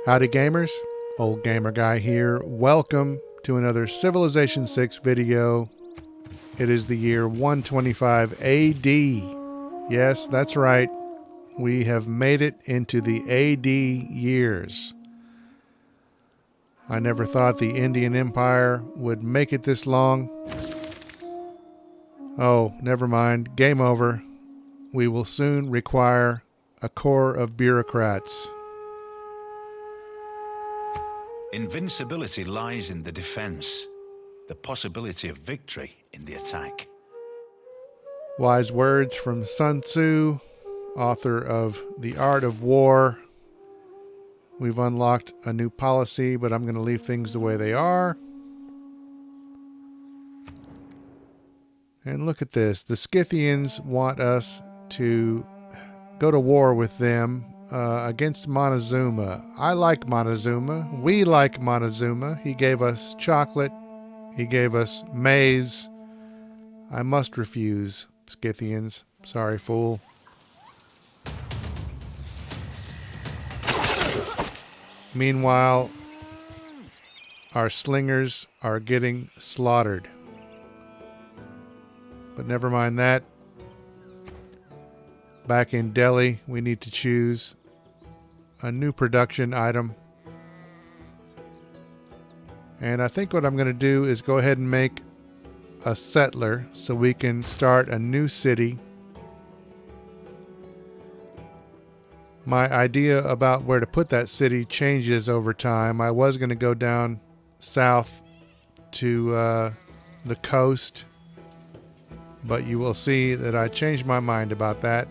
Howdy gamers, Old Gamer Guy here. Welcome to another Civilization 6 video. It is the year 125 AD. Yes, that's right. We have made it into the AD years. I never thought the Indian Empire would make it this long. Oh, never mind. Game over. We will soon require a corps of bureaucrats. Invincibility lies in the defense, the possibility of victory in the attack. Wise words from Sun Tzu, author of The Art of War. We've unlocked a new policy, but I'm going to leave things the way they are. And look at this. The Scythians want us to go to war with them against Montezuma. I like Montezuma. We like Montezuma. He gave us chocolate. He gave us maize. I must refuse, Scythians. Sorry, fool. Meanwhile, our slingers are getting slaughtered. But never mind that. Back in Delhi, we need to choose a new production item. And I think what I'm going to do is go ahead and make a settler so we can start a new city. My idea about where to put that city changes over time. I was going to go down south to the coast, but you will see that I changed my mind about that.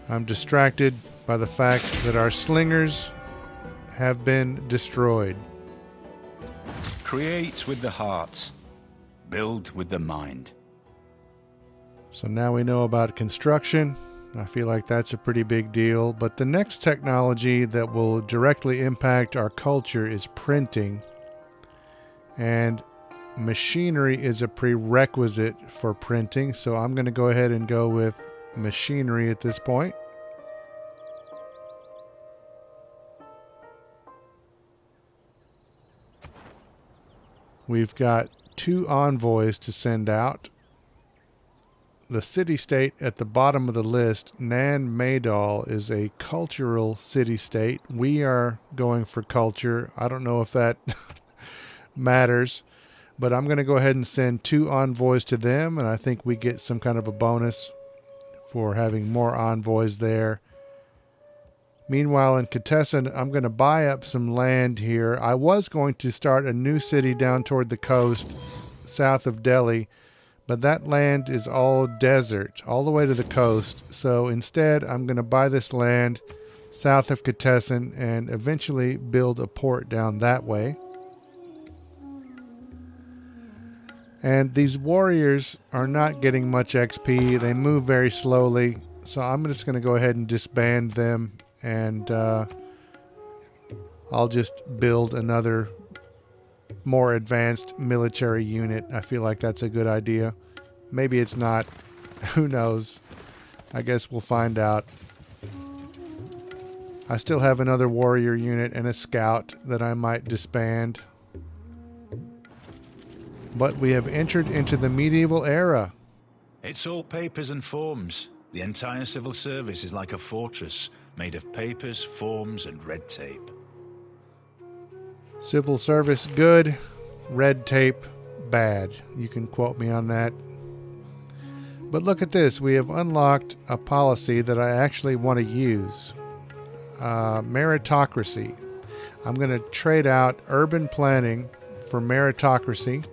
I'm distracted by the fact that our slingers have been destroyed. Create with the heart, build with the mind. So now we know about construction. I feel like that's a pretty big deal. But the next technology that will directly impact our culture is printing. And machinery is a prerequisite for printing. So I'm going to go ahead and go with machinery at this point. We've got 2 envoys to send out. The city-state at the bottom of the list, Nan Madol, is a cultural city-state. We are going for culture. I don't know if that matters, but I'm going to go ahead and send 2 envoys to them, and I think we get some kind of a bonus for having more envoys there. Meanwhile, in Katessan, I'm going to buy up some land here. I was going to start a new city down toward the coast, south of Delhi, but that land is all desert, all the way to the coast. So instead, I'm going to buy this land south of Katessan and eventually build a port down that way. And these warriors are not getting much XP. They move very slowly. So I'm just going to go ahead and disband them. And I'll just build another more advanced military unit. I feel like that's a good idea. Maybe it's not. Who knows? I guess we'll find out. I still have another warrior unit and a scout that I might disband. But we have entered into the medieval era. It's all papers and forms. The entire civil service is like a fortress made of papers, forms, and red tape. Civil service good, red tape bad. You can quote me on that. But look at this. We have unlocked a policy that I actually want to use. Meritocracy. I'm going to trade out urban planning for meritocracy.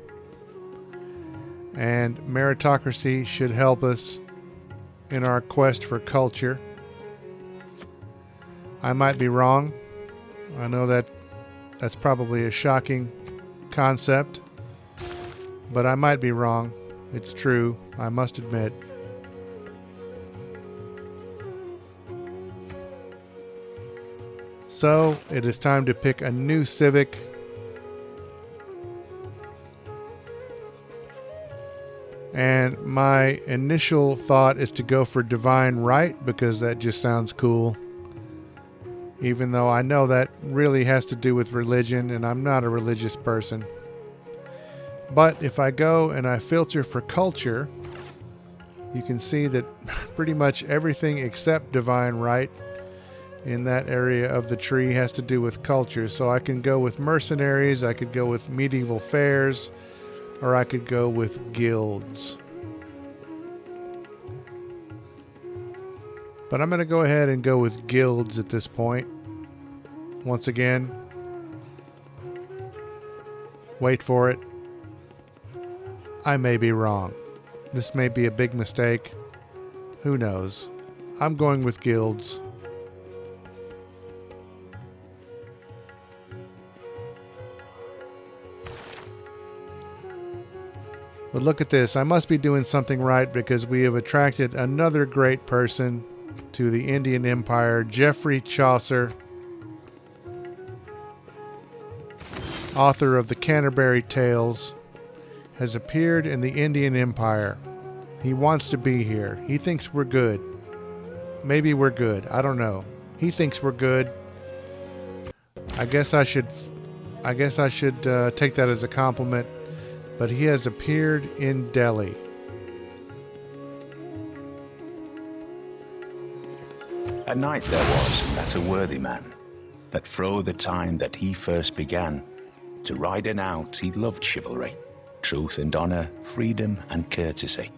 And meritocracy should help us in our quest for culture. I might be wrong. I know that's probably a shocking concept, but I might be wrong. It's true, I must admit. So, it is time to pick a new civic. And my initial thought is to go for divine right because that just sounds cool. Even though I know that really has to do with religion and I'm not a religious person. But if I go and I filter for culture, you can see that pretty much everything except divine right in that area of the tree has to do with culture. So I can go with mercenaries, I could go with medieval fairs, or I could go with guilds. But I'm going to go ahead and go with guilds at this point. Once again, wait for it. I may be wrong. This may be a big mistake. Who knows? I'm going with guilds. But look at this. I must be doing something right because we have attracted another great person to the Indian Empire, Geoffrey Chaucer, author of the Canterbury Tales, has appeared in the Indian Empire. He wants to be here. He thinks we're good. Maybe we're good. I don't know. He thinks we're good. I guess I should take that as a compliment. But he has appeared in Delhi. A knight there was, that a worthy man, that fro the time that he first began to riding out, he loved chivalry, truth and honor, freedom and courtesy.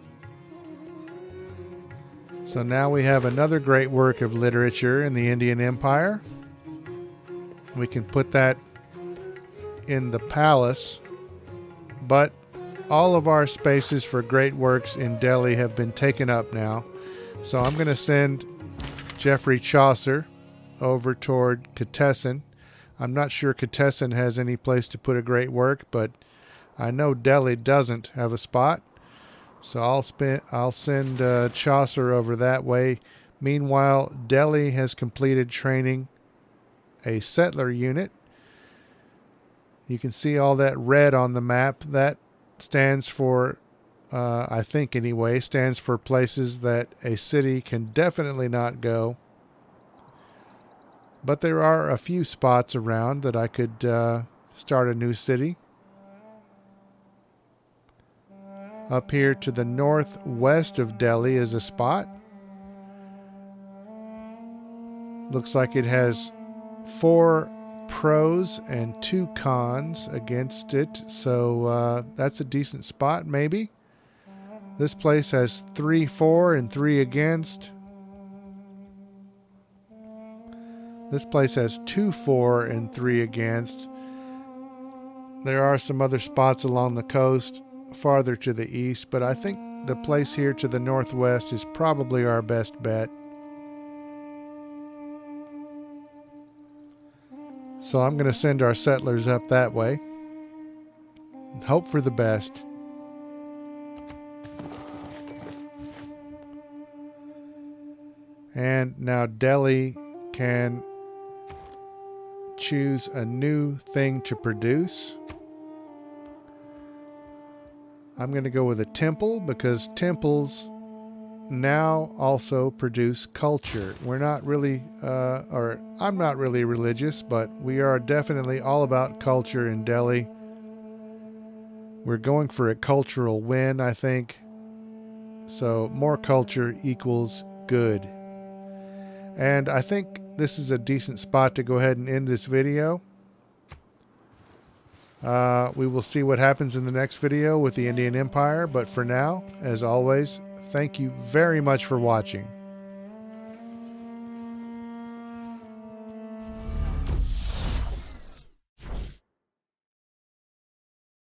So now we have another great work of literature in the Indian Empire. We can put that in the palace, but all of our spaces for great works in Delhi have been taken up now. So I'm going to send Geoffrey Chaucer over toward Catesson. I'm not sure Catesson has any place to put a great work, but I know Delhi doesn't have a spot. So I'll send Chaucer over that way. Meanwhile, Delhi has completed training a settler unit. You can see all that red on the map. That stands for, I think anyway, stands for places that a city can definitely not go. But there are a few spots around that I could start a new city. Up here to the northwest of Delhi is a spot. Looks like it has 4 pros and 2 cons against it, so that's a decent spot maybe. This place has 3 for and 3 against. This place has 2 for and 3 against. There are some other spots along the coast farther to the east, but I think the place here to the northwest is probably our best bet. So I'm going to send our settlers up that way and hope for the best. And now Delhi can choose a new thing to produce. I'm going to go with a temple because temples now also produce culture. We're not really, or I'm not really religious, but we are definitely all about culture in Delhi. We're going for a cultural win, I think. So more culture equals good. And I think this is a decent spot to go ahead and end this video. We will see what happens in the next video with the Indian Empire. But for now, as always, thank you very much for watching.